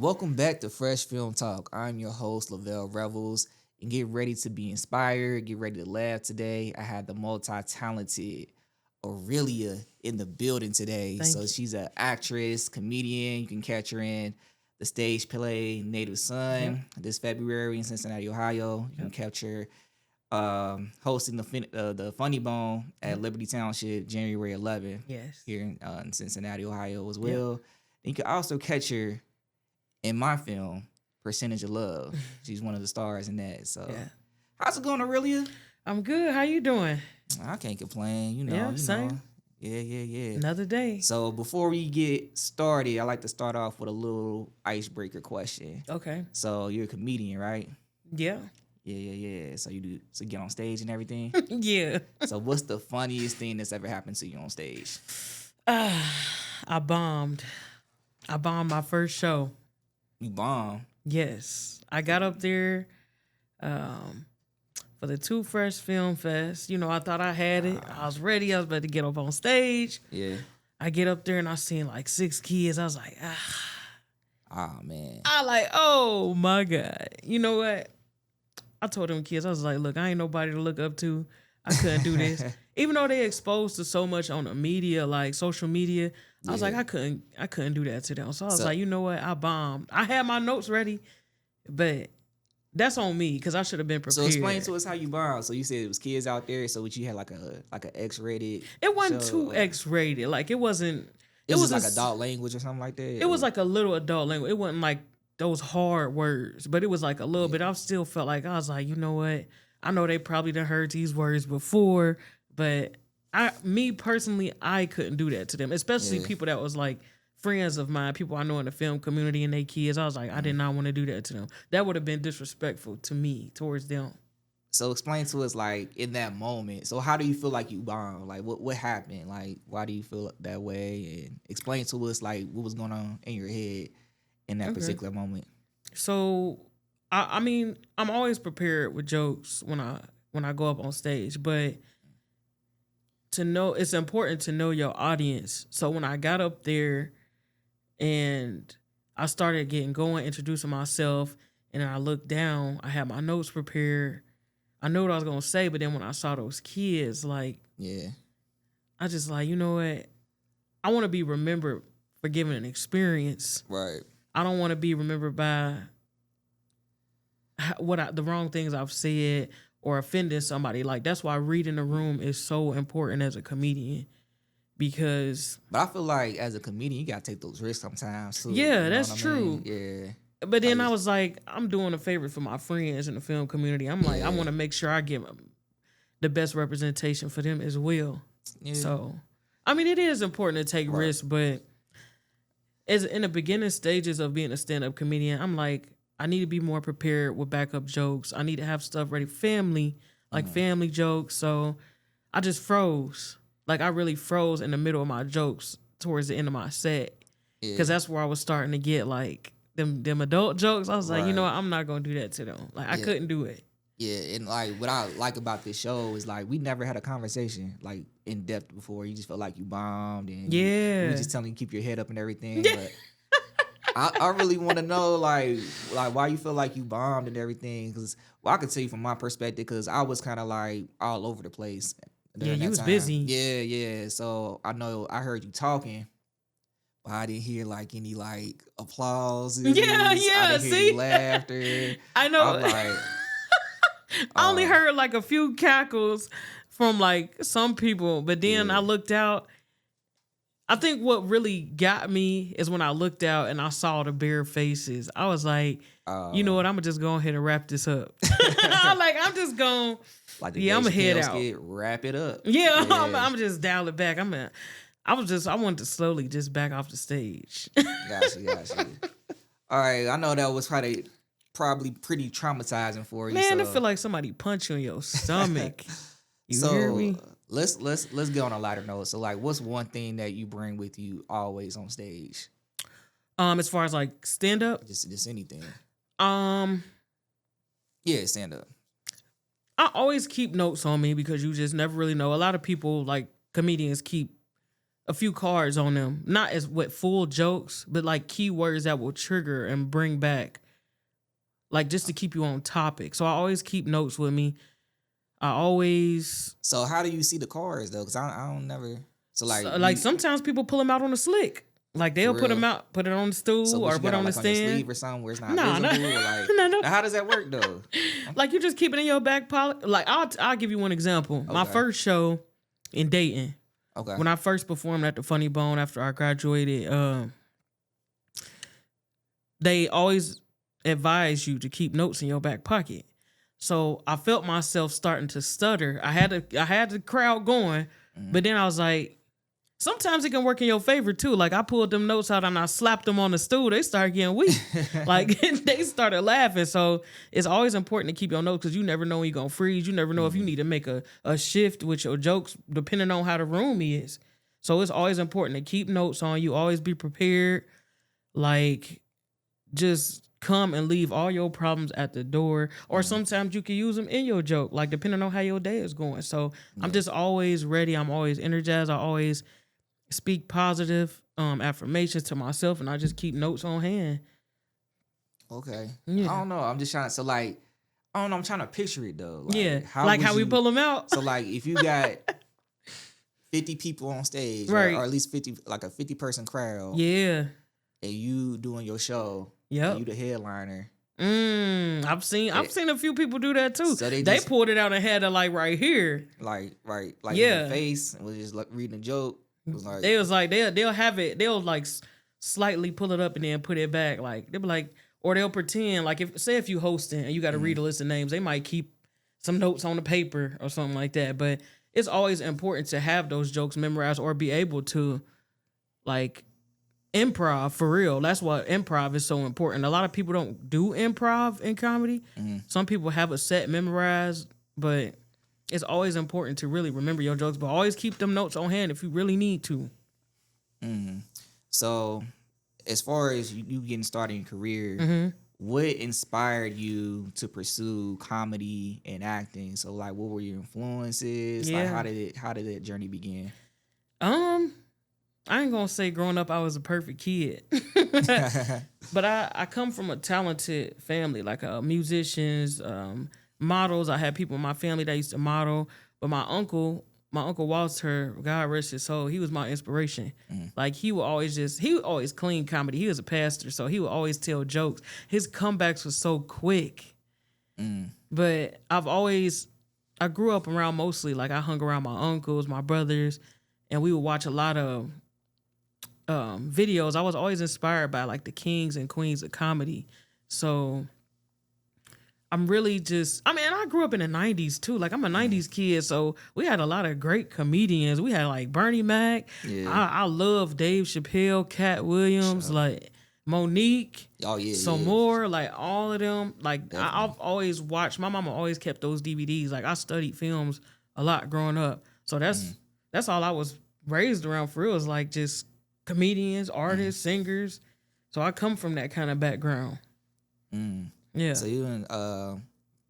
Welcome back to Fresh Film Talk. I'm your host, Lavelle Revels, and get ready to be inspired. Get ready to laugh today. I had the multi-talented Aurelia in the building today. Thank you. She's an actress, comedian. You can catch her in the stage play Native Son this February in Cincinnati, Ohio. You can catch her hosting the Funny Bone at Liberty Township January 11th. Yes. Here in Cincinnati, Ohio as well. And you can also catch her in my film, Percentage of Love. She's one of the stars in that. So, how's it going, Aurelia? I'm good. How you doing? I can't complain. Same. Yeah. Another day. So, before we get started, I like to start off with a little icebreaker question. Okay. So, you're a comedian, right? Yeah. Yeah. So, you get on stage and everything? Yeah. So, what's the funniest thing that's ever happened to you on stage? I bombed. I bombed my first show. You bombed? Yes. I got up there for the Two Fresh Film Fest. You know, I thought I had it. I was ready. I was about to get up on stage. Yeah. I get up there and I seen like 6 kids. I was like, Oh, man. oh my God. You know what? I told them kids, I was like, look, I ain't nobody to look up to. I couldn't do this. Even though they exposed to so much on the media, like social media, I was like, I couldn't do that to them. So I was like, you know what? I bombed. I had my notes ready, but that's on me because I should have been prepared. So explain to us how you bombed. So you said it was kids out there. So what you had like an X-rated? It wasn't too X-rated. Like it wasn't. It was like adult language or something like that. It was like a little adult language. It wasn't like those hard words, but it was like a little bit. I still felt like I was like, you know what? I know they probably done heard these words before, but me personally, I couldn't do that to them, especially people that was like friends of mine, people I know in the film community and their kids. I was like, I did not want to do that to them. That would have been disrespectful to me towards them. So explain to us, like, in that moment. So how do you feel like you bombed? Like, what happened? Like, why do you feel that way? And explain to us, like, what was going on in your head in that particular moment. So, I mean, I'm always prepared with jokes when I go up on stage, but it's important to know your audience. So when I got up there and I started getting going, introducing myself, and I looked down, I had my notes prepared. I know what I was going to say, but then when I saw those kids, like, I just like, you know what? I want to be remembered for giving an experience. Right. I don't want to be remembered by the wrong things I've said or offending somebody. Like, that's why reading the room is so important as a comedian. Because, but I feel like as a comedian, you gotta take those risks sometimes too. Yeah, that's true. Yeah. But then I was like, I'm doing a favor for my friends in the film community. I'm like, I want to make sure I give the best representation for them as well. Yeah. So, I mean, it is important to take risks, but as in the beginning stages of being a stand-up comedian, I'm like, I need to be more prepared with backup jokes. I need to have stuff ready. Family jokes. So I just froze. Like, I really froze in the middle of my jokes towards the end of my set. Because that's where I was starting to get, like, them adult jokes. I was like, you know what? I'm not going to do that to them. Like, I couldn't do it. Yeah, and, like, what I like about this show is, like, we never had a conversation, like, in depth before. You just felt like you bombed. And we just telling you to keep your head up and everything. But I really want to know, like why you feel like you bombed and everything. Because, I can tell you from my perspective, because I was kind of, like, all over the place. Yeah, you was busy. Yeah. So I know I heard you talking, but I didn't hear like any like applause. I didn't hear any laughter. I know. I'm like, I only heard like a few cackles from like some people, but then I looked out. I think what really got me is when I looked out and I saw the bare faces. I was like, you know what? I'm gonna just go ahead and wrap this up. I'm just going. Like I'm gonna head out. Wrap it up. Yeah. I'm just dial it back. I wanted to slowly just back off the stage. Gotcha. All right, I know that was probably pretty traumatizing for you. Man, I feel like somebody punched you in your stomach. You hear me? Let's get on a lighter note. So, like, what's one thing that you bring with you always on stage? As far as like stand up, just anything. Stand up. I always keep notes on me because you just never really know. A lot of people, like comedians, keep a few cards on them, not as with full jokes, but like keywords that will trigger and bring back, like just to keep you on topic. So I always keep notes with me. I always. So how do you see the cards though? Because I don't never. So like sometimes people pull them out on the slick. Like they'll put them out, put it on the stool or put it on the stand. On your sleeve or something where it's not visible. Like, no. How does that work though? Like you just keep it in your back pocket. Like I'll give you one example. Okay. My first show in Dayton. Okay. When I first performed at the Funny Bone after I graduated, they always advise you to keep notes in your back pocket. So I felt myself starting to stutter. I had the crowd going, but then I was like, sometimes it can work in your favor too. Like I pulled them notes out and I slapped them on the stool. They started getting weak. Like they started laughing. So it's always important to keep your notes because you never know when you're going to freeze. You never know if you need to make a shift with your jokes depending on how the room is. So it's always important to keep notes on you. Always be prepared. Like just come and leave all your problems at the door. Or sometimes you can use them in your joke, like depending on how your day is going. So I'm just always ready. I'm always energized. I always speak positive affirmations to myself, and I just keep notes on hand. Okay. Yeah. I don't know. I'm just trying to, so like, I don't know. I'm trying to picture it though. Like, how we pull them out. So like, if you got 50 people on stage, right, or at least 50, like a 50 person crowd. Yeah. And you doing your show. Yeah. You the headliner. I've seen a few people do that too. So they pulled it out and had it like right here. Like in the face, and was just like reading a joke. They'll have it, they'll like slightly pull it up and then put it back. Like they'll be like, or they'll pretend like if you hosting and you got to read a list of names, they might keep some notes on the paper or something like that. But it's always important to have those jokes memorized or be able to like improv for real. That's why improv is so important. A lot of people don't do improv in comedy. Some people have a set memorized, but it's always important to really remember your jokes, but always keep them notes on hand if you really need to. So as far as you getting started in your career, what inspired you to pursue comedy and acting? So like, what were your influences? Yeah. Like how did that journey begin? I ain't gonna say growing up I was a perfect kid, but I come from a talented family, like musicians, models. I had people in my family that used to model, but my uncle Walter, God rest his soul, he was my inspiration. Like he would always clean comedy. He was a pastor, so he would always tell jokes. His comebacks were so quick. But I grew up around mostly, like I hung around my uncles, my brothers, and we would watch a lot of videos. I was always inspired by like the kings and queens of comedy. So I'm really I grew up in the 90s too. Like I'm a 90s kid, so we had a lot of great comedians. We had like Bernie Mac. Yeah. I love Dave Chappelle, Cat Williams, like Monique. Oh yeah. Some more, like all of them. Like I've always watched. My mama always kept those DVDs. Like I studied films a lot growing up. So that's all I was raised around for real. Is like just comedians, artists, singers. So I come from that kind of background. Yeah. So you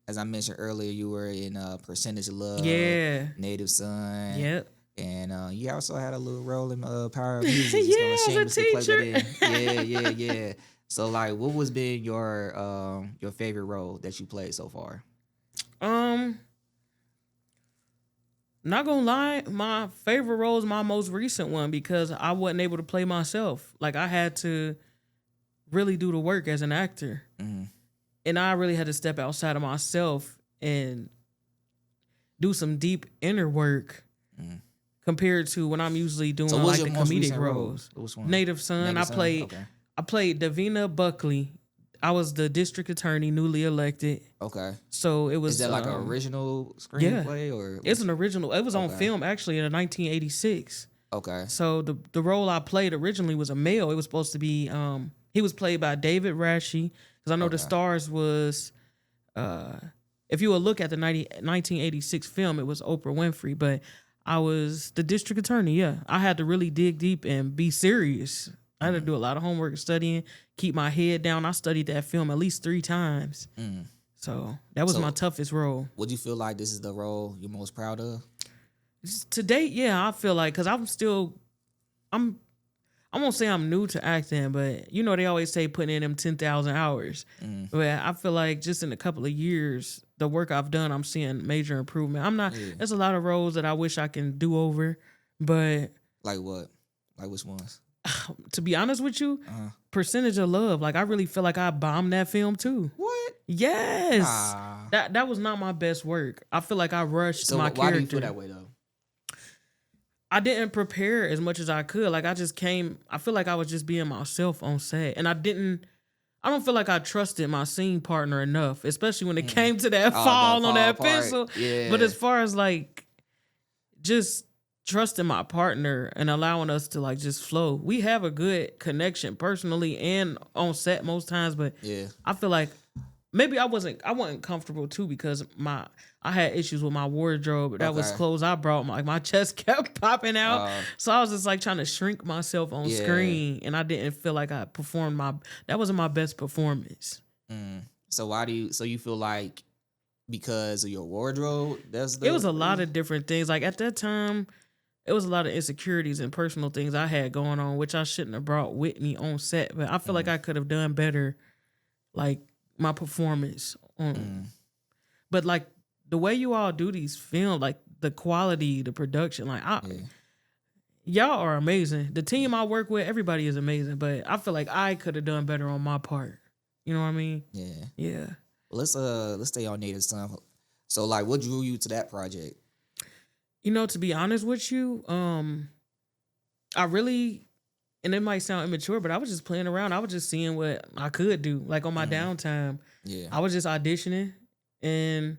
as I mentioned earlier, you were in Percentage of Love, Native Son. Yep. And you also had a little role in Power of Music. Yeah, as a teacher. Yeah. So like, what was been your favorite role that you played so far? Not gonna lie, my favorite role is my most recent one because I wasn't able to play myself. Like I had to really do the work as an actor. And I really had to step outside of myself and do some deep inner work compared to when I'm usually doing like the comedic roles. Native Son. I played Davina Buckley. I was the district attorney, newly elected. Okay. So it was. Is that like an original screenplay or? It's an original. It was on film actually in 1986. Okay. So the role I played originally was a male. It was supposed to be. He was played by David Rasche. Because I know the stars was, if you would look at the 1986 film, it was Oprah Winfrey. But I was the district attorney, yeah. I had to really dig deep and be serious. I had to do a lot of homework and studying, keep my head down. I studied that film at least 3 times. So that was my toughest role. Would you feel like this is the role you're most proud of? To date, yeah, I feel like, because I'm still I won't say I'm new to acting, but you know they always say putting in them 10,000 hours. But I feel like just in a couple of years, the work I've done, I'm seeing major improvement. I'm not. There's a lot of roles that I wish I can do over, but like what? Like which ones? To be honest with you, Percentage of Love. Like I really feel like I bombed that film too. What? Yes. That was not my best work. I feel like I rushed my character. Why do you feel that way though? I didn't prepare as much as I could. Like I just came, I feel like I was just being myself on set. And I don't feel like I trusted my scene partner enough, especially when it came to that fall on that pencil. Yeah. But as far as like just trusting my partner and allowing us to like just flow. We have a good connection personally and on set most times, but I feel like maybe I wasn't comfortable too because I had issues with my wardrobe. That was clothes I brought. My chest kept popping out. So I was just like trying to shrink myself on screen, and I didn't feel like I performed that wasn't my best performance. So you feel like because of your wardrobe, it was a lot of different things. Like at that time, it was a lot of insecurities and personal things I had going on, which I shouldn't have brought with me on set. But I feel like I could have done better, like my performance on. But like the way you all do these films, like the quality, the production, like y'all are amazing. The team I work with, everybody is amazing. But I feel like I could have done better on my part. You know what I mean? Yeah. Well, let's stay on Native Son. So like, what drew you to that project? You know, to be honest with you, I really, and it might sound immature, but I was just playing around. I was just seeing what I could do. Like on my downtime, I was just auditioning, and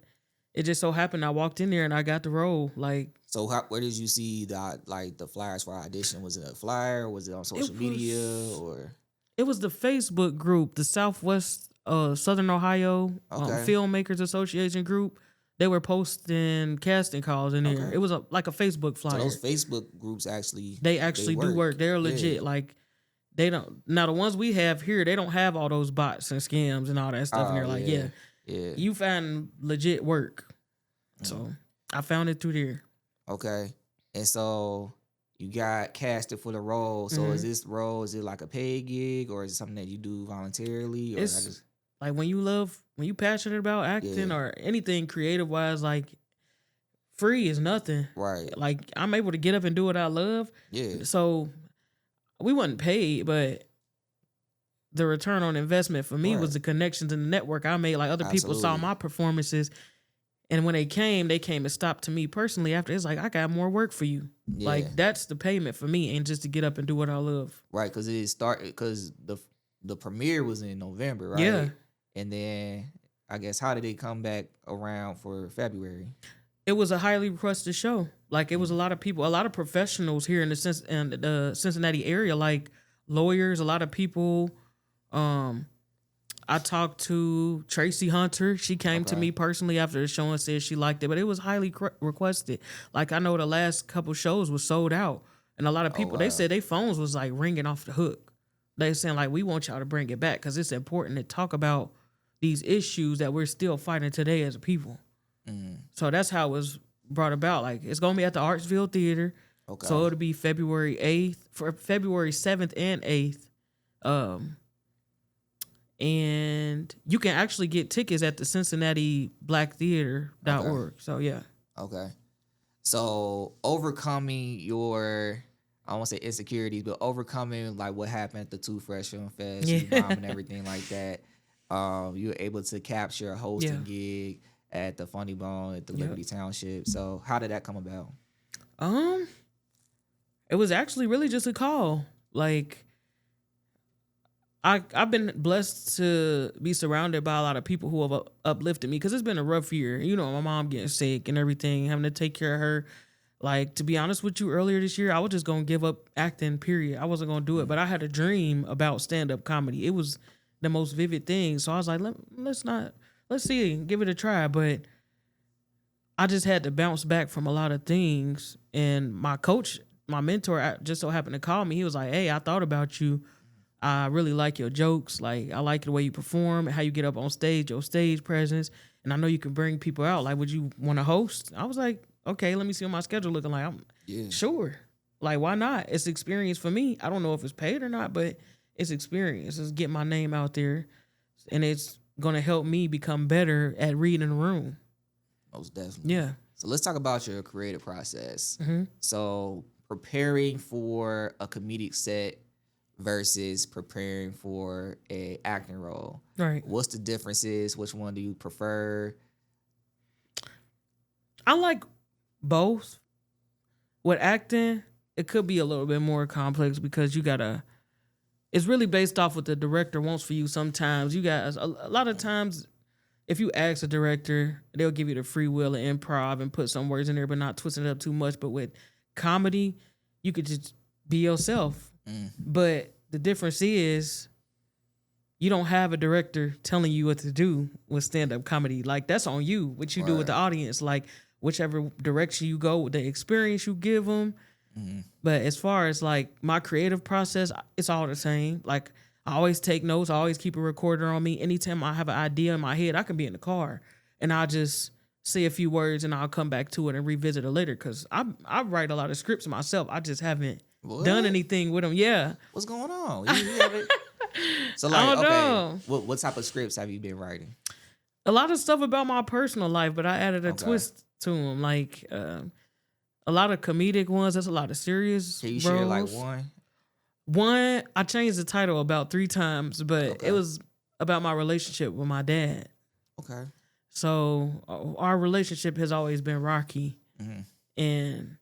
it just so happened I walked in there and I got the role. Like, so where did you see the flyers for audition? Was it a flyer? Was it on social media or? It was the Facebook group, the Southwest Southern Ohio Filmmakers Association group. They were posting casting calls in there. It was like a Facebook flyer. So those Facebook groups actually do work. They're legit. Like they don't. Now the ones we have here, they don't have all those bots and scams and all that stuff. And they're like, you find legit work. So I found it through there. Okay, and so you got casted for the role. So is this role? Is it like a paid gig or is it something that you do voluntarily? Or like when you passionate about acting or anything creative wise, like free is nothing. Right. Like I'm able to get up and do what I love. Yeah. So we wasn't paid, but the return on investment for me was the connections and the network I made. Like other people saw my performances, and when they came and stopped to me personally after. It's like, I got more work for you. Yeah. Like that's the payment for me, and just to get up and do what I love. Right, because the premiere was in November, right? Yeah. And then, I guess, how did it come back around for February? It was a highly requested show. Like, it was a lot of people, a lot of professionals here in the Cincinnati area, like lawyers, a lot of people. I talked to Tracy Hunter. She came to me personally after the show and said she liked it, but it was highly requested. Like, I know the last couple shows was sold out, and a lot of people, they said their phones was, like, ringing off the hook. They saying, like, we want y'all to bring it back because it's important to talk about these issues that we're still fighting today as a people. So that's how it was brought about. Like, it's going to be at the Artsville Theater. So it'll be February 8th, for February 7th and 8th. And you can actually get tickets at the CincinnatiBlackTheater.org. So, yeah. Okay. So, overcoming your, I won't say insecurities, but overcoming, like, what happened at the Two Fresh Film Fest, you bomb and everything like that. You were able to capture a hosting gig at the Funny Bone at the Liberty Township. So, how did that come about? It was actually really just a call. Like, I've been blessed to be surrounded by a lot of people who have uplifted me because it's been a rough year. You know, my mom getting sick and everything, having to take care of her. Like, to be honest with you, earlier this year, I was just going to give up acting, period. I wasn't going to do it, but I had a dream about stand-up comedy. It was the most vivid thing. So I was like, let's see, give it a try. But I just had to bounce back from a lot of things. And my coach, my mentor, just so happened to call me. He was like, hey, I thought about you. I really like your jokes. Like, I like the way you perform and how you get up on stage, your stage presence. And I know you can bring people out. Like, would you want to host? I was like, okay, let me see what my schedule looking like. I'm sure. Like, why not? It's experience for me. I don't know if it's paid or not, but it's experience. It's getting my name out there, and it's gonna help me become better at reading the room. Most definitely. Yeah. So let's talk about your creative process. Mm-hmm. So preparing for a comedic set versus preparing for a acting role. Right. What's the differences? Which one do you prefer? I like both. With acting, it could be a little bit more complex because it's really based off what the director wants for you sometimes. You got a lot of times, if you ask a director, they'll give you the free will of improv and put some words in there, but not twist it up too much. But with comedy, you could just be yourself. But the difference is you don't have a director telling you what to do with stand-up comedy. Like, that's on you, what you do with the audience. Like, whichever direction you go, the experience you give them. But as far as like my creative process, it's all the same. Like, I always take notes. I always keep a recorder on me. Anytime I have an idea in my head, I can be in the car and I'll just say a few words and I'll come back to it and revisit it later. Cause I write a lot of scripts myself. I just haven't done anything with them. Yeah. What's going on? You haven't... So like, I don't know. What type of scripts have you been writing? A lot of stuff about my personal life, but I added a twist to them. Like a lot of comedic ones. That's a lot of serious. Can you roles. share like one? One, I changed the title about 3 times, but it was about my relationship with my dad. Okay. So our relationship has always been rocky, and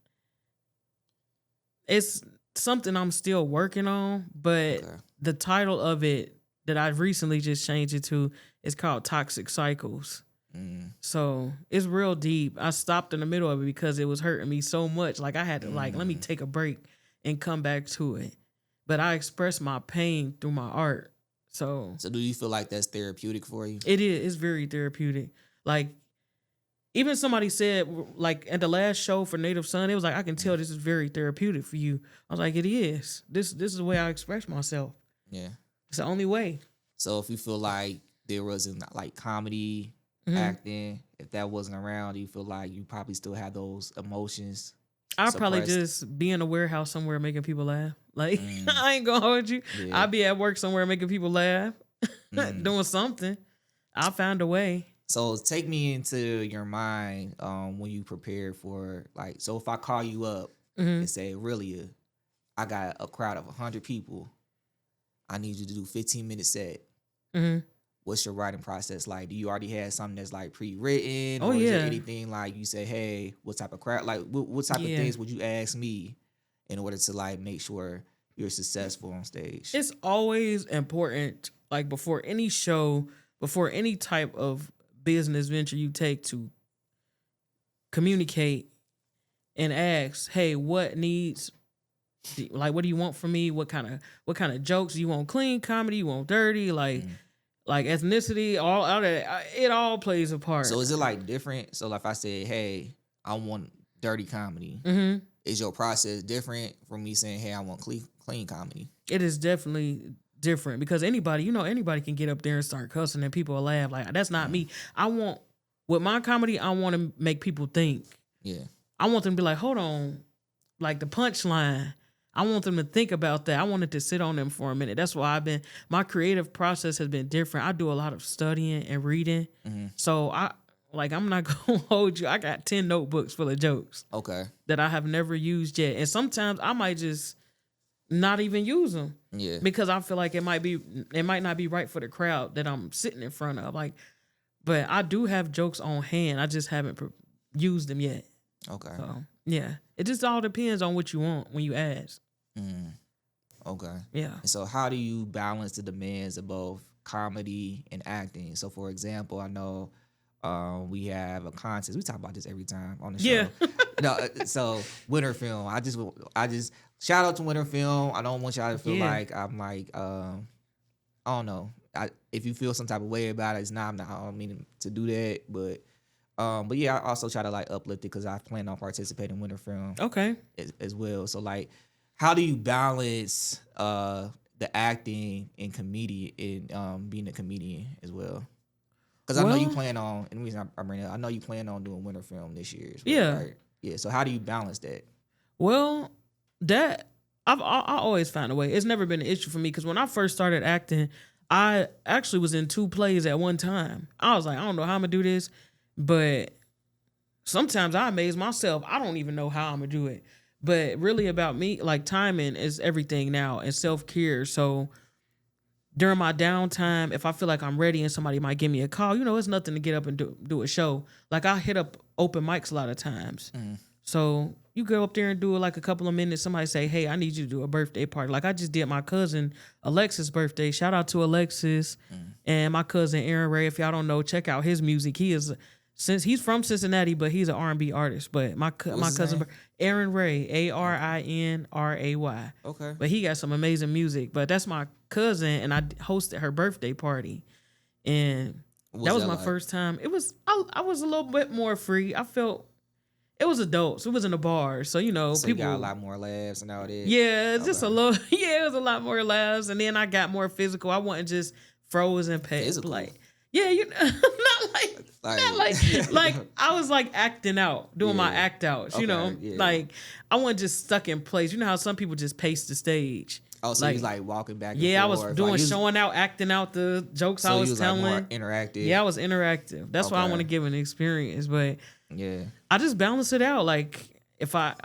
it's something I'm still working on. But the title of it that I've recently just changed it to is called Toxic Cycles. So it's real deep. I stopped in the middle of it because it was hurting me so much. Like, I had to let me take a break and come back to it. But I express my pain through my art. So do you feel like that's therapeutic for you? It is. It's very therapeutic. Like, even somebody said, like, at the last show for Native Son, it was like, I can tell this is very therapeutic for you. I was like, it is. This is the way I express myself. Yeah. It's the only way. So if you feel like there wasn't like comedy, acting, if that wasn't around, you feel like you probably still have those emotions? I'd probably just be in a warehouse somewhere making people laugh. Like, I ain't gonna hold you. Yeah. I'd be at work somewhere making people laugh, doing something. I'll find a way. So take me into your mind when you prepare for, like, so if I call you up and say, Aurelia, I got a crowd of 100 people. I need you to do 15-minute set. What's your writing process like? Do you already have something that's like pre-written? Or is there anything like you say, hey, what type of crowd? Like, what type of things would you ask me in order to like make sure you're successful on stage? It's always important, like before any show, before any type of business venture you take, to communicate and ask, hey, what needs, like, what do you want from me? What kind of jokes? You want clean comedy? You want dirty? Like ethnicity, all of that, it all plays a part. So is it like different? So like if I say, hey, I want dirty comedy, is your process different from me saying, hey, I want clean comedy? It is definitely different because anybody can get up there and start cussing and people will laugh. Like, that's not me. With my comedy, I want to make people think. Yeah. I want them to be like, hold on, like the punchline. I want them to think about that. I wanted to sit on them for a minute. That's why my creative process has been different. I do a lot of studying and reading. So I'm not going to hold you. I got 10 notebooks full of jokes. Okay. That I have never used yet. And sometimes I might just not even use them. Yeah. Because I feel like it might not be right for the crowd that I'm sitting in front of. Like, but I do have jokes on hand. I just haven't used them yet. Okay. So, yeah. It just all depends on what you want when you ask. Okay. Yeah. And so how do you balance the demands of both comedy and acting? So, for example, I know we have a contest. We talk about this every time on the show. Yeah. So Winter Film. I just shout out to Winter Film. I don't want y'all to feel like I'm like I don't know. If you feel some type of way about it, it's not. I don't mean to do that, but yeah, I also try to like uplift it because I plan on participating in Winter Film. Okay. As well. So like, how do you balance the acting and comedian and being a comedian as well? Because I know you plan on, and the reason I bring it up, I know you plan on doing Winter Film this year as well, right? Yeah. So how do you balance that? Well, that I always find a way. It's never been an issue for me because when I first started acting, I actually was in 2 plays at one time. I was like, I don't know how I'm gonna do this, but sometimes I amaze myself. I don't even know how I'm gonna do it. But really about me, like timing is everything now and self-care. So during my downtime, if I feel like I'm ready and somebody might give me a call, it's nothing to get up and do a show. Like I hit up open mics a lot of times. So you go up there and do it like a couple of minutes. Somebody say, hey, I need you to do a birthday party. Like I just did my cousin Alexis' birthday. Shout out to Alexis and my cousin Aaron Ray. If y'all don't know, check out his music. Since he's from Cincinnati, but he's an R&B artist. But my cousin Aaron Ray, ARINRAY. Okay. But he got some amazing music. But that's my cousin, and I hosted her birthday party, and that was my first time. It was I was a little bit more free. I felt it was adults. It wasn't a bar, so So people you got a lot more laughs and all that. Yeah, just a little. Yeah, it was a lot more laughs, and then I got more physical. I wasn't just frozen past like. Yeah, not like I was like acting out, doing my act outs, like I wasn't just stuck in place. You know how some people just pace the stage. Oh, so you was like walking back and forth. Yeah, I was doing showing out, acting out the jokes I was telling. Like more interactive. Yeah, I was interactive. That's why I want to give an experience, but I just balance it out. Like if I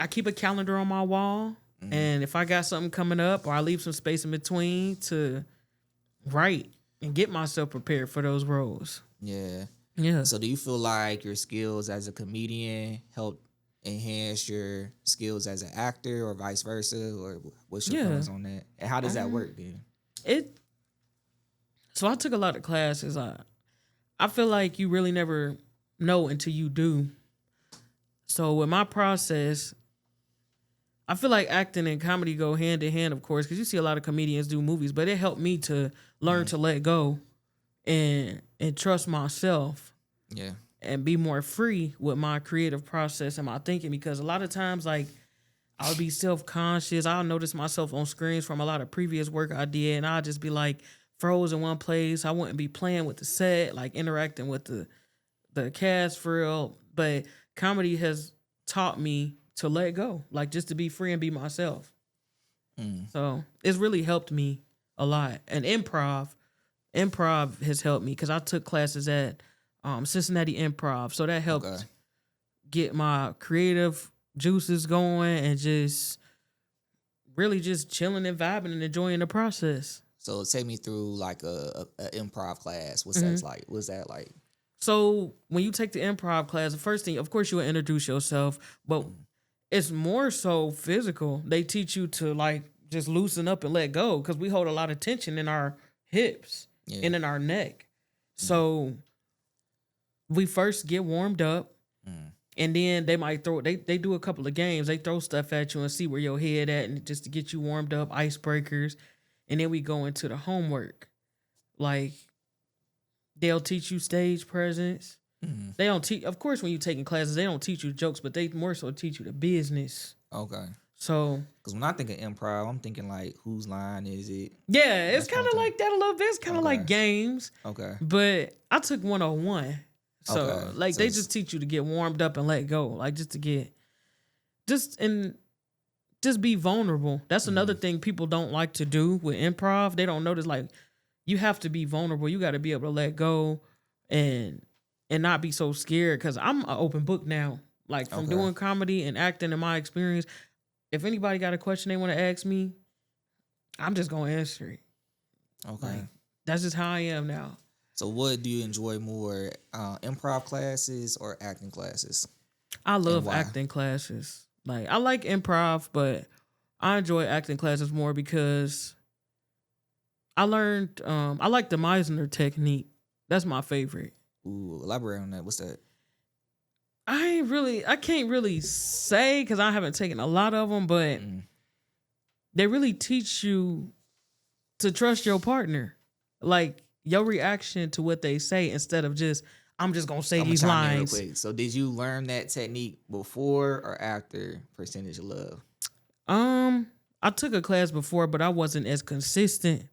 keep a calendar on my wall, and if I got something coming up, or I leave some space in between to write and get myself prepared for those roles. Yeah. Yeah. So do you feel like your skills as a comedian help enhance your skills as an actor or vice versa? Or what's your feelings on that? And how does that work then? So I took a lot of classes. I feel like you really never know until you do. So with my process, I feel like acting and comedy go hand in hand, of course, because you see a lot of comedians do movies, but it helped me to learn to let go and trust myself. Yeah. And be more free with my creative process and my thinking, because a lot of times, like, I'll be self-conscious. I'll notice myself on screens from a lot of previous work I did, and I'll just be like froze in one place. I wouldn't be playing with the set, like interacting with the cast for real. But comedy has taught me to let go, like just to be free and be myself. So it's really helped me a lot. And improv has helped me because I took classes at Cincinnati Improv, so that helped get my creative juices going and just really just chilling and vibing and enjoying the process. So take me through like a improv class. What's that like? What's that like? So when you take the improv class, the first thing, of course, you will introduce yourself, but it's more so physical. They teach you to like just loosen up and let go because we hold a lot of tension in our hips and in our neck. So we first get warmed up, and then they might they do a couple of games. They throw stuff at you and see where your head at, and just to get you warmed up, icebreakers. And then we go into the homework. Like, they'll teach you stage presence. They don't teach, of course, when you're taking classes, they don't teach you jokes, but they more so teach you the business. Okay. So, because when I think of improv, I'm thinking like, whose line is it? Yeah, it's kind of like that a little bit. It's kind of like games. Okay. But I took 101. So, like, they just teach you to get warmed up and let go. Like, just to get, just be vulnerable. That's another thing people don't like to do with improv. They don't notice, like, you have to be vulnerable. You got to be able to let go and not be so scared. Because I'm an open book now. Like, from doing comedy and acting in my experience, if anybody got a question they want to ask me, I'm just going to answer it. Okay. Like, that's just how I am now. So what do you enjoy more, improv classes or acting classes? I love acting classes. Like, I like improv, but I enjoy acting classes more because I learned, I like the Meisner technique. That's my favorite. Ooh, elaborate on that. What's that? I can't really say because I haven't taken a lot of them, but they really teach you to trust your partner. Like, your reaction to what they say instead of just, I'm just going to say these lines. Real quick. So did you learn that technique before or after Percentage of Love? I took a class before, but I wasn't as consistent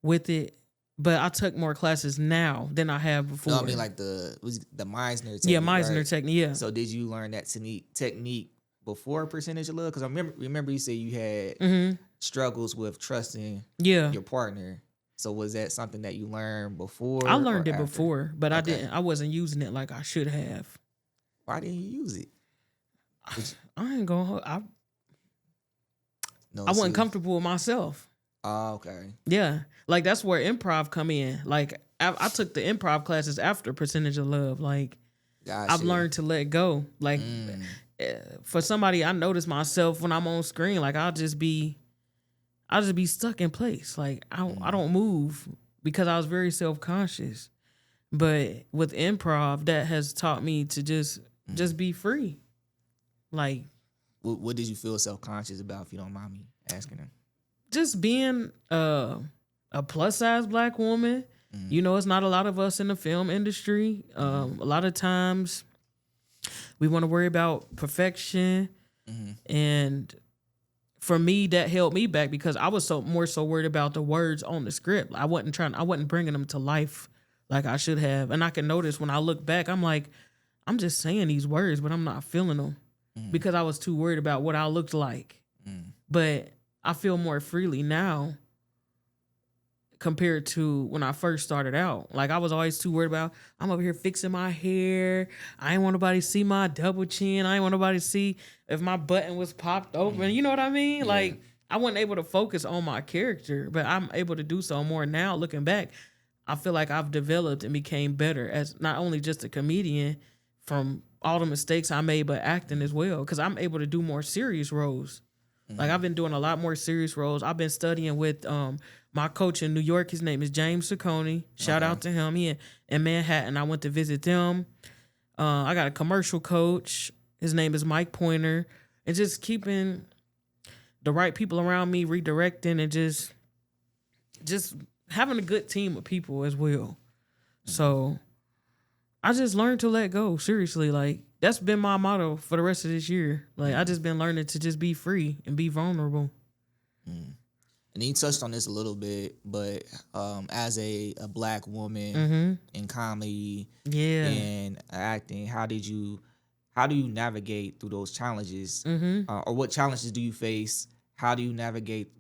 with it. But I took more classes now than I have before. No, I mean like the Meisner technique. Yeah, Meisner technique, yeah. So did you learn that technique before Percentage of Love? Because I remember you said you had struggles with trusting your partner. So was that something that you learned before? I learned it before, but I wasn't using it like I should have. Why didn't you use it? I ain't gonna. I wasn't comfortable with myself. Oh, okay. Yeah, like that's where improv come in. Like I took the improv classes after Percentage of Love. Like I've learned to let go. Like for somebody, I notice myself when I'm on screen. Like I'll just be stuck in place. Like I don't move because I was very self-conscious. But with improv, that has taught me to just be free. Like, what did you feel self-conscious about, if you don't mind me asking him? Just being a plus-size Black woman. You know, it's not a lot of us in the film industry. A lot of times we want to worry about perfection. And for me, that held me back because I was more so worried about the words on the script. I wasn't bringing them to life like I should have. And I can notice when I look back, I'm like, I'm just saying these words, but I'm not feeling them because I was too worried about what I looked like. But I feel more freely now compared to when I first started out. Like I was always too worried about, I'm over here fixing my hair. I ain't want nobody to see my double chin. I ain't want nobody to see if my button was popped open. You know what I mean? Yeah. Like I wasn't able to focus on my character, but I'm able to do so more now. Looking back, I feel like I've developed and became better as not only just a comedian from all the mistakes I made, but acting as well. Because I'm able to do more serious roles. Like I've been doing a lot more serious roles. I've been studying with my coach in New York. His name is James Ciccone. Shout out to him. He in Manhattan. I went to visit them. I got a commercial coach. His name is Mike Pointer. And just keeping the right people around me, redirecting, and just having a good team of people as well. So I just learned to let go. Seriously, like that's been my motto for the rest of this year. Like I just been learning to just be free and be vulnerable. And you touched on this a little bit, but as a Black woman in comedy and acting, how do you navigate through those challenges? Or what challenges do you face? How do you navigate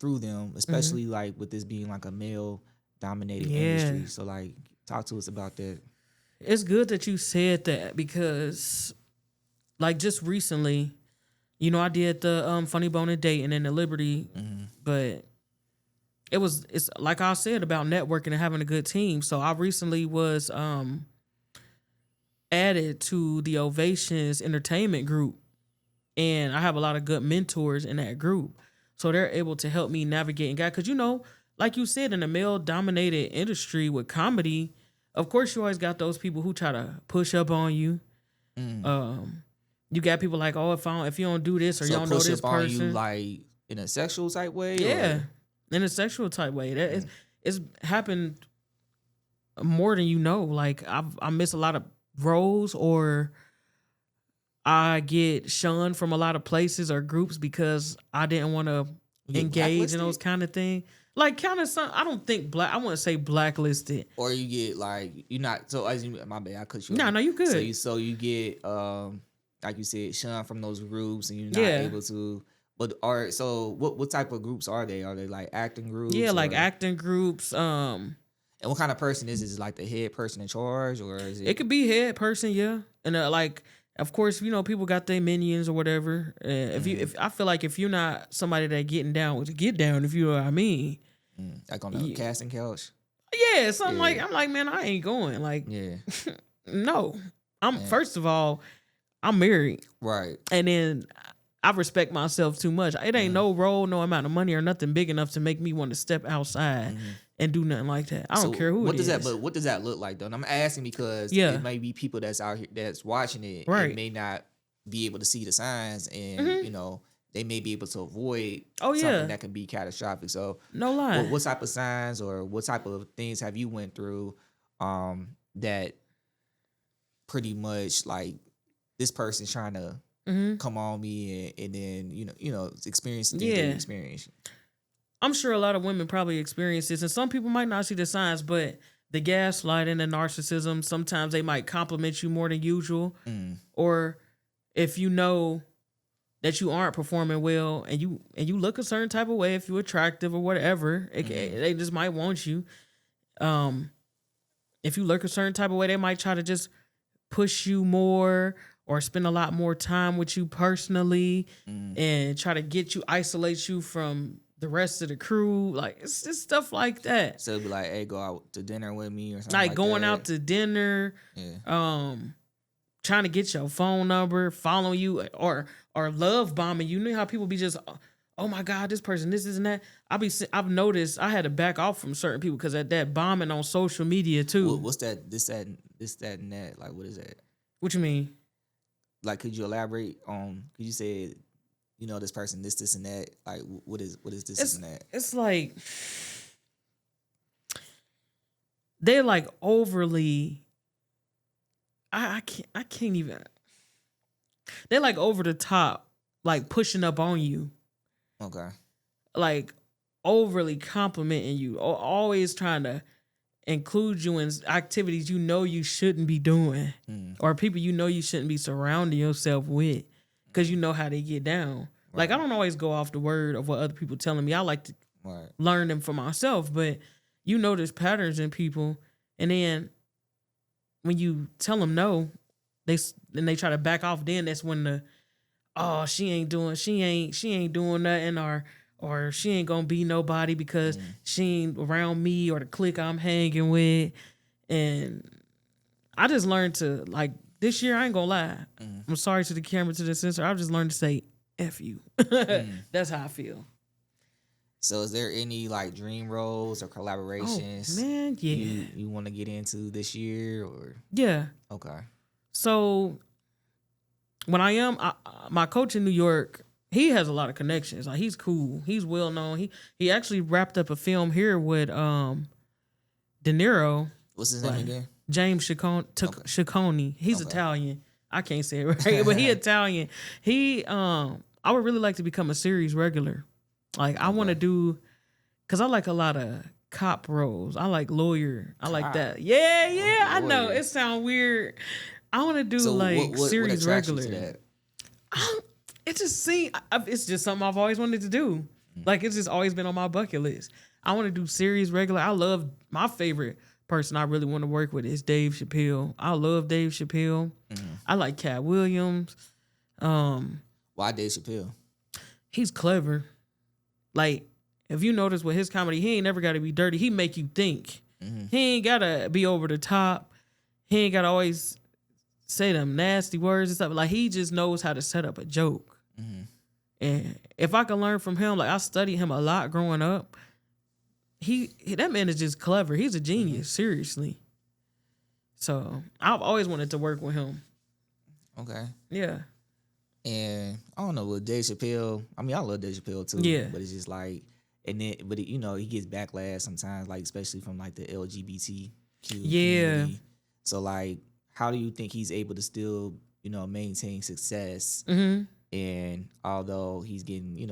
through them, especially like with this being like a male-dominated industry? So like, talk to us about that. It's good that you said that because like just recently, you know, I did the Funny Bone and Dating and the Liberty, but it's like I said about networking and having a good team. So I recently was added to the Ovations Entertainment group, and I have a lot of good mentors in that group. So they're able to help me navigate and guide. Because, you know, like you said, in a male-dominated industry with comedy, of course you always got those people who try to push up on you. You got people like, oh, if you don't do this or you don't know this person. So push up on you like in a sexual type way? Yeah, in a sexual type way. It's happened more than you know. Like I miss a lot of roles, or I get shunned from a lot of places or groups because I didn't want to engage in those kind of things. Like kind of some, I don't think I wouldn't say blacklisted. Or you get like, you're not, so as you, my bad, I cut you off. No, you good. So you get, like you said, shunned from those groups and you're not able to, but so what type of groups are they? Are they like acting groups? Yeah, like acting groups. And what kind of person is it? Is it like the head person in charge, or is it? It could be head person, yeah. And like, of course, you know, people got their minions or whatever. If I feel like if you're not somebody that getting down with get down, if you know what I mean, like on the casting couch. Yeah, so I'm like, man, I ain't going. Like, no, first of all, I'm married, right? And then I respect myself too much. It ain't no role, no amount of money, or nothing big enough to make me want to step outside and do nothing like that. I don't care who it is. But what does that look like, though? And I'm asking because it may be people that's out here that's watching it and may not be able to see the signs, and you know, they may be able to avoid something that can be catastrophic. So no lie. What type of signs or what type of things have you went through that pretty much like this person's trying to come on me and then you know experience the things they experience? I'm sure a lot of women probably experience this, and some people might not see the signs, but the gaslighting, the narcissism, sometimes they might compliment you more than usual. Or if you know that you aren't performing well, and you look a certain type of way, if you're attractive or whatever, they just might want you. If you look a certain type of way, they might try to just push you more or spend a lot more time with you personally and try to get you, isolate you from the rest of the crew. Like, it's just stuff like that. So it'd be like, hey, go out to dinner with me or something like going that. out to dinner, trying to get your phone number, following you, or love bombing. You know how people be just, oh my God, this person, this and that. I've noticed I had to back off from certain people because of that bombing on social media too. What's that? This, that, and that. Like, what is that? What you mean? Like, could you elaborate on? Could you say, you know, this person, this, and that? Like, what is this and that? It's like they're like overly. I can't even. They're like over the top, like pushing up on you. Okay. Like overly complimenting you, or always trying to include you in activities you know you shouldn't be doing, or people you know you shouldn't be surrounding yourself with, because you know how they get down. Right. Like, I don't always go off the word of what other people telling me. I like to learn them for myself, but you know there's patterns in people, and then when you tell them no, they try to back off. Then that's when she ain't doing nothing, or she ain't gonna be nobody because she ain't around me or the clique I'm hanging with. And I just learned to, like, this year, I ain't gonna lie. I'm sorry to the camera, to the censor. I've just learned to say F you. That's how I feel. So is there any like dream roles or collaborations you want to get into this year, or? Yeah. Okay. So when my coach in New York, he has a lot of connections. Like, he's cool. He's well known. He actually wrapped up a film here with De Niro. What's his name again? James Ciccone. He's Italian. I can't say it right, but he Italian. I would really like to become a series regular. Like, I want to do, because I like a lot of cop roles. I like lawyer. I like that. Yeah. I know it sounds weird. I want to do series regular. It just it's just something I've always wanted to do. Like, it's just always been on my bucket list. I want to do series regular. I love, my favorite person I really want to work with is Dave Chappelle. I love Dave Chappelle. I like Cat Williams. Why Dave Chappelle? He's clever. Like, if you notice with his comedy, he ain't never got to be dirty. He make you think. He ain't got to be over the top. He ain't got to always say them nasty words and stuff. Like, he just knows how to set up a joke. And if I can learn from him, like, I studied him a lot growing up. That man is just clever. He's a genius, seriously. So I've always wanted to work with him. Okay. Yeah. And I don't know, with Dave Chappelle, I mean, I love Dave Chappelle too. Yeah. But it's just like, he gets backlash sometimes, like, especially from like the LGBTQ community. So, like, how do you think he's able to still, maintain success? And although he's getting,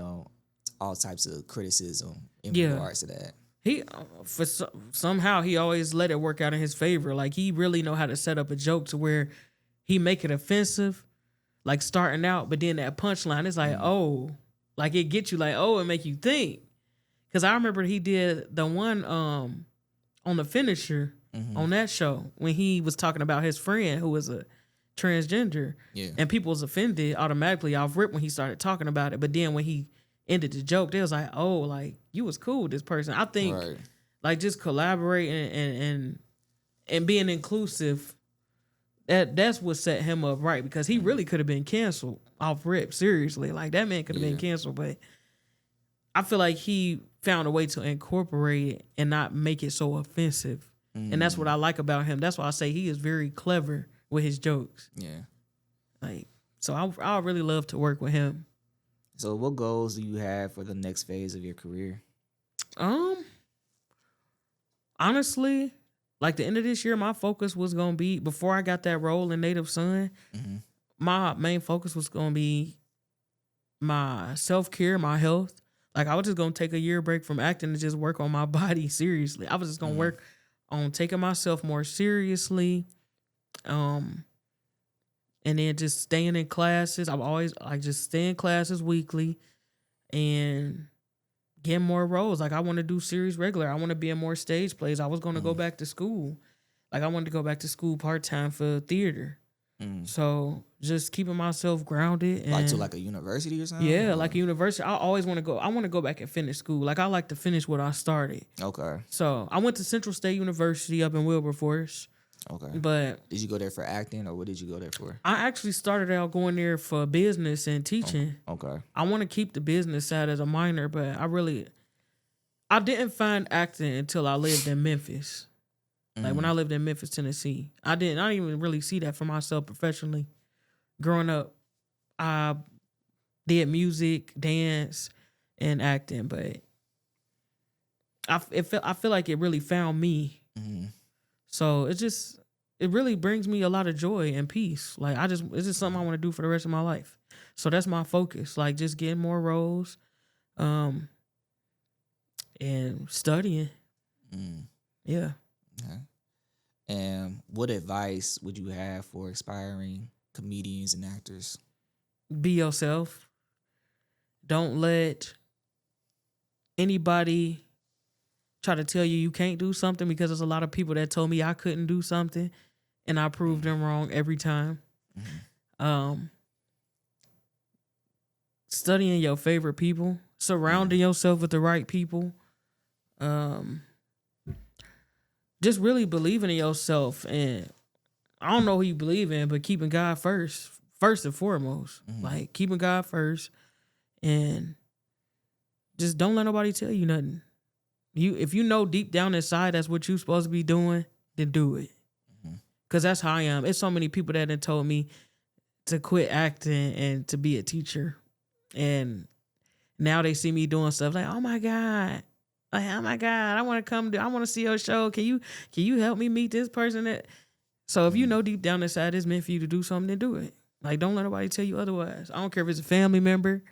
all types of criticism in regards to that. Somehow he always let it work out in his favor. Like, he really know how to set up a joke to where he make it offensive, like starting out, but then that punchline, it's like, like, it gets you like, and make you think. Because I remember he did the one on The Finisher on that show when he was talking about his friend who was a transgender. Yeah. And people was offended automatically off rip when he started talking about it. But then when he ended the joke, they was like, like, you was cool with this person. I think like, just collaborating and being inclusive, that's what set him up right, because he really could have been canceled off rip. Seriously, like, that man could have been canceled, but I feel like he found a way to incorporate it and not make it so offensive. And that's what I like about him. That's why I say he is very clever with his jokes. Yeah. Like, so I really love to work with him. So what goals do you have for the next phase of your career? Honestly, like, the end of this year, my focus was going to be, before I got that role in Native Son, my main focus was going to be my self-care, my health. Like, I was just going to take a year break from acting and just work on my body seriously. I was just going to work on taking myself more seriously, and then just staying in classes. I've always like just stay in classes weekly and get more roles. Like I want to do series regular. I want to be in more stage plays. I was going to go back to school. Like I wanted to go back to school part-time for theater. So just keeping myself grounded. And, like to like a university or something? Yeah, like a university. I always want to go. I want to go back and finish school. Like I like to finish what I started. Okay. So I went to Central State University up in Wilberforce. Okay. But did you go there for acting or what did you go there for? I actually started out going there for business and teaching. Okay. I want to keep the business side as a minor, but I didn't find acting until I lived in Memphis. Like when I lived in Memphis, Tennessee, I didn't even really see that for myself professionally. Growing up, I did music, dance, and acting, but I feel like it really found me. So it really brings me a lot of joy and peace. Like it's just something I want to do for the rest of my life. So that's my focus. Like just getting more roles, and studying. Yeah. Okay. And what advice would you have for aspiring comedians and actors? Be yourself. Don't let anybody try to tell you can't do something, because there's a lot of people that told me I couldn't do something and I proved them wrong every time. Studying your favorite people, surrounding yourself with the right people. Just really believing in yourself, and I don't know who you believe in, but keeping God first and foremost. Like keeping God first, and just don't let nobody tell you nothing. If you know deep down inside that's what you're supposed to be doing, then do it. Cause that's how I am. It's so many people that have told me to quit acting and to be a teacher, and now they see me doing stuff like, oh my God. Like, oh my God, I want to see your show. Can you help me meet this person? So if you know deep down inside it's meant for you to do something, then do it. Like, don't let nobody tell you otherwise. I don't care if it's a family member,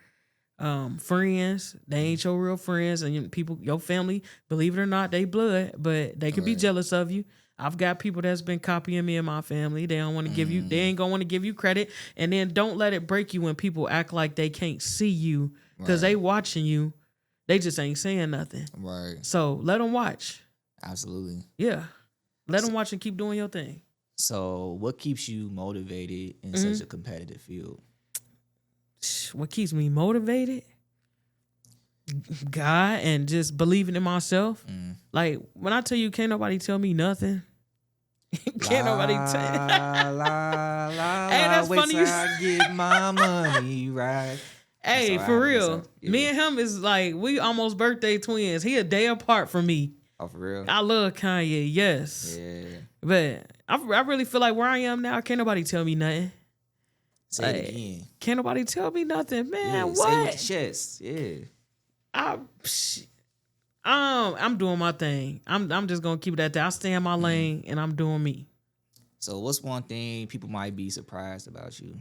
friends. They ain't your real friends, and your family, believe it or not, they blood, but they could be jealous of you. I've got people that's been copying me and my family. They don't want to give you, they ain't gonna want to give you credit. And then don't let it break you when people act like they can't see you because they watching you. They just ain't saying nothing. Right. So let them watch. Absolutely. Yeah. Let them watch and keep doing your thing. So what keeps you motivated in such a competitive field? What keeps me motivated? God, and just believing in myself. Like when I tell you can't nobody tell me nothing. Can't nobody tell me. Hey, that's funny. I get my money right. Hey, for real. Me and him is like, we almost birthday twins. He a day apart from me. Oh, for real? I love Kanye, yes. Yeah. But I really feel like where I am now, can't nobody tell me nothing. Say it again. Can't nobody tell me nothing, man. What? Say it with your chest. Yeah. I'm doing my thing. I'm just gonna keep it at that. I stay in my lane and I'm doing me. So what's one thing people might be surprised about you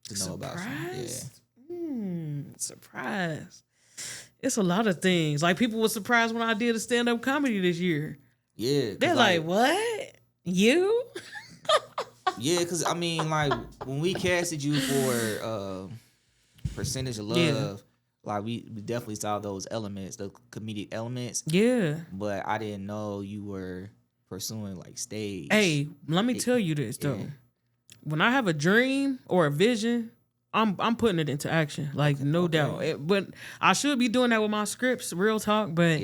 to know about you? Yeah. Surprise. It's a lot of things. Like people were surprised when I did a stand-up comedy this year. Yeah. They're like, what? You? Yeah, because I mean, like when we casted you for Percentage of Love, like we definitely saw those elements, the comedic elements. Yeah. But I didn't know you were pursuing like stage. Hey, let me tell you this though. When I have a dream or a vision, I'm putting it into action, like no doubt. But I should be doing that with my scripts, real talk. But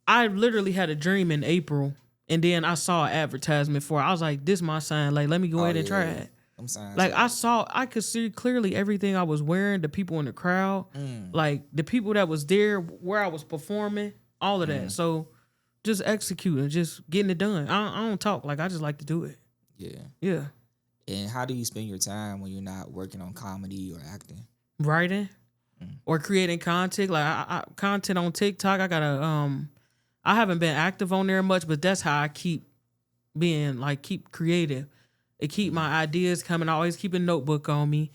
I literally had a dream in April, and then I saw an advertisement for it. I was like, "This is my sign. Like, let me go ahead and try it." I'm saying, like I could see clearly everything I was wearing, the people in the crowd, like the people that was there, where I was performing, all of that. So just executing, just getting it done. I don't talk, like I just like to do it. Yeah. And how do you spend your time when you're not working on comedy or acting? Writing or creating content. Like I content on TikTok. I gotta I haven't been active on there much, but that's how I keep creative. It keep my ideas coming. I always keep a notebook on me.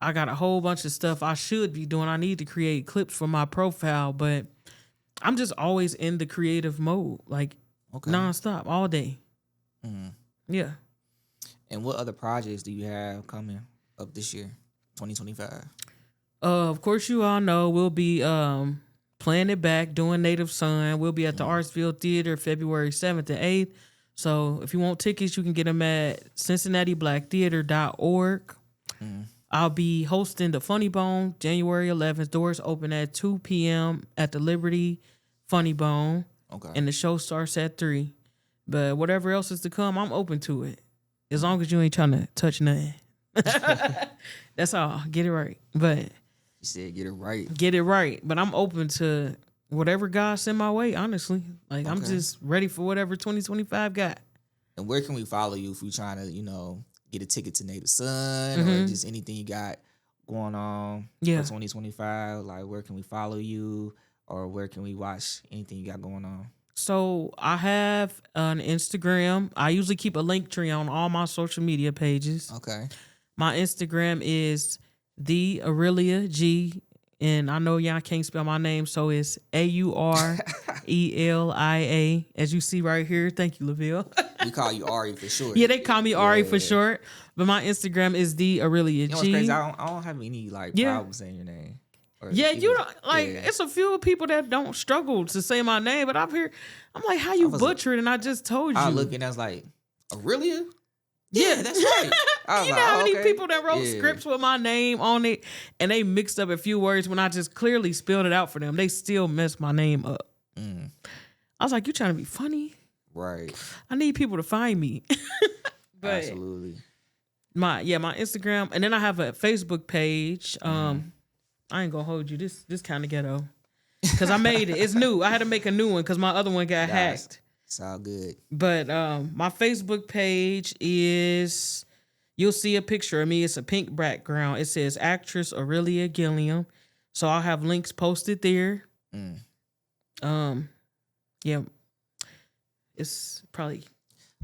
I got a whole bunch of stuff I should be doing. I need to create clips for my profile, but I'm just always in the creative mode, like nonstop, all day. Yeah. And what other projects do you have coming up this year, 2025? Of course, you all know we'll be playing it back, doing Native Son. We'll be at the Artsville Theater February 7th and 8th. So if you want tickets, you can get them at CincinnatiBlackTheater.org. I'll be hosting the Funny Bone January 11th. Doors open at 2 p.m. at the Liberty Funny Bone. Okay. And the show starts at 3. But whatever else is to come, I'm open to it. As long as you ain't trying to touch nothing. That's all. Get it right. But you said get it right. Get it right. But I'm open to whatever God send my way, honestly. Like, I'm just ready for whatever 2025 got. And where can we follow you if we're trying to, get a ticket to Native Son or just anything you got going on for 2025? Like, where can we follow you or where can we watch anything you got going on? So I have an Instagram. I usually keep a link tree on all my social media pages. Okay. My Instagram is the Aurelia G, and I know y'all can't spell my name, so it's AURELIA. As you see right here. Thank you, LaVille. We call you Ari for short. Yeah, they call me Ari for short. But my Instagram is the Aurelia G. You know what's crazy? I don't have any problems saying your name. You don't it's a few people that don't struggle to say my name, but I'm like, how you butcher it? And I just told you. I look and I was like, Aurelia? Yeah, that's right. You know how many people that wrote scripts with my name on it and they mixed up a few words when I just clearly spelled it out for them. They still messed my name up. I was like, you trying to be funny? Right. I need people to find me. But absolutely. My Instagram, and then I have a Facebook page. I ain't gonna hold you. This kind of ghetto. Because I made it. It's new. I had to make a new one because my other one got hacked. It's all good. But my Facebook page is, you'll see a picture of me. It's a pink background. It says actress Aurelia Gillium. So I'll have links posted there. Yeah. It's probably...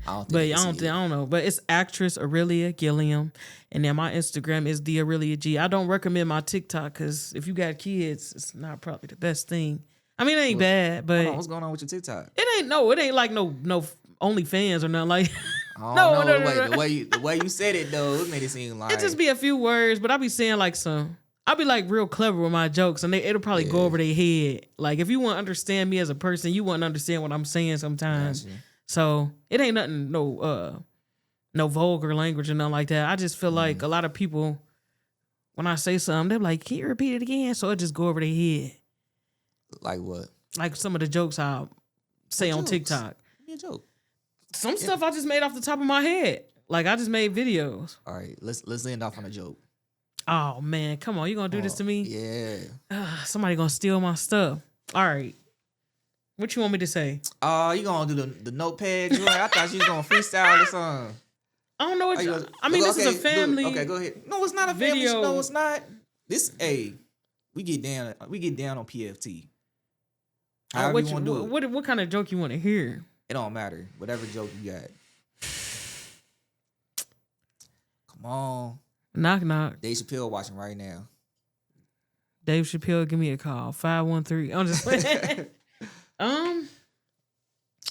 I don't know. But it's actress Aurelia Gilliam. And then my Instagram is the Aurelia G. I don't recommend my TikTok because if you got kids, it's not probably the best thing. I mean, it ain't bad, but what's going on with your TikTok? It ain't like no OnlyFans or nothing like. No. The way you said it though, it made it seem like it just be a few words, but I be saying I'll be like real clever with my jokes, and it'll probably go over their head. Like if you want to understand me as a person, you wouldn't understand what I'm saying sometimes. Gotcha. So it ain't nothing, no vulgar language or nothing like that. I just feel like a lot of people, when I say something, they're like, can you repeat it again? So it just go over their head. Like what? Like some of the jokes I say on TikTok. Give me a joke. Some stuff I just made off the top of my head. Like I just made videos. All right, let's end off on a joke. Oh man, come on, you gonna do this to me? Yeah. Somebody gonna steal my stuff. All right. What you want me to say? You gonna do the notepad? I thought you was gonna freestyle or something. I don't know what this is a family. Okay, go ahead. No, it's not a family. No, it's not. We get down on PFT. However you want to do it. What kind of joke you want to hear? It don't matter. Whatever joke you got. Come on. Knock, knock. Dave Chappelle watching right now. Dave Chappelle, give me a call. 513. I'm just playing.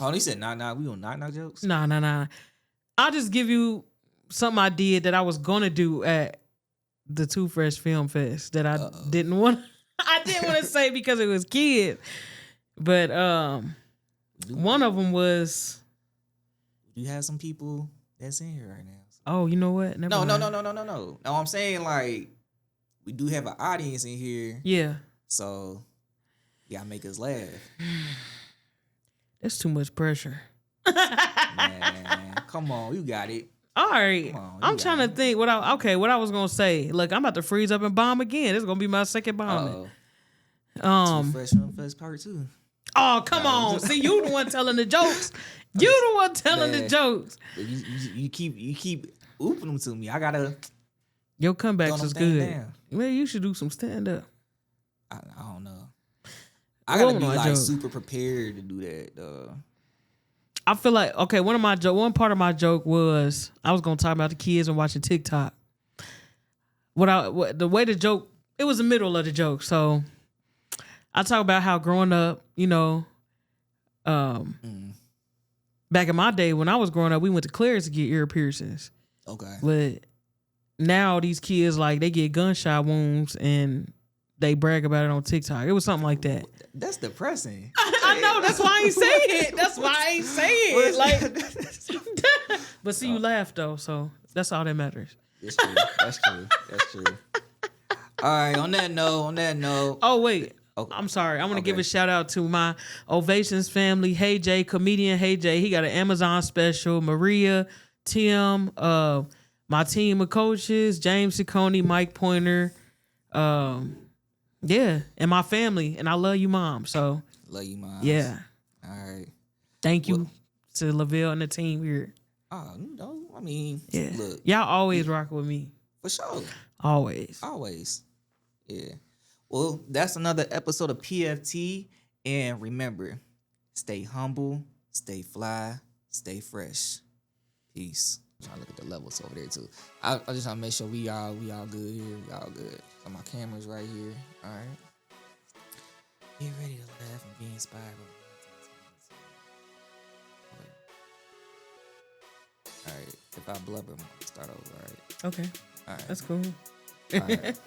Oh, he said knock, knock. We gonna knock, knock jokes? Nah. I'll just give you something I did that I was gonna do at the Too Fresh Film Fest that I didn't want to say because it was kids. But one of them was. You have some people that's in here right now. So. Oh, you know what? No. No, I'm saying like we do have an audience in here. Yeah. So you gotta make us laugh. That's too much pressure. Man, come on, you got it. All right, I'm trying to think what I was gonna say. Look, I'm about to freeze up and bomb again. This is gonna be my second bombing. Fresh Film Fest Part 2. Oh, come on! See, you the one telling the jokes. You the one telling the jokes. You keep ooping them to me. I gotta. Your comebacks is good. Maybe you should do some stand up. I don't know. I gotta be like super prepared to do that. I feel like one part of my joke was I was gonna talk about the kids and watching TikTok. The way the joke, it was the middle of the joke, so I talk about how growing up, back in my day when I was growing up, we went to Claire's to get ear piercings. Okay. But now these kids, like, they get gunshot wounds and they brag about it on TikTok. It was something like that. That's depressing. I know. That's why I ain't say it. That's why I ain't say it. Like, but see, you laugh though, so that's all that matters. That's true. That's true. That's true. All right. On that note. Oh wait. Okay. I'm sorry. I want to give a shout out to my Ovations family. Hey Jay, comedian. Hey Jay, he got an Amazon special. Maria, Tim, my team of coaches, James Ciccone, Mike Pointer, yeah, and my family. And I love you, Mom. So love you, Mom. Yeah. All right. Thank you to Lavelle and the team here. Oh no, I mean, yeah. Look, y'all always rock with me. For sure. Always. Yeah. Well, that's another episode of PFT. And remember, stay humble, stay fly, stay fresh. Peace. I'm trying to look at the levels over there too. I just want to make sure we all good here. We all good. So my camera's right here. All right. Get ready to laugh and be inspired. All right. If I blubber, I'm gonna start over. All right. Okay. All right. That's cool. All right.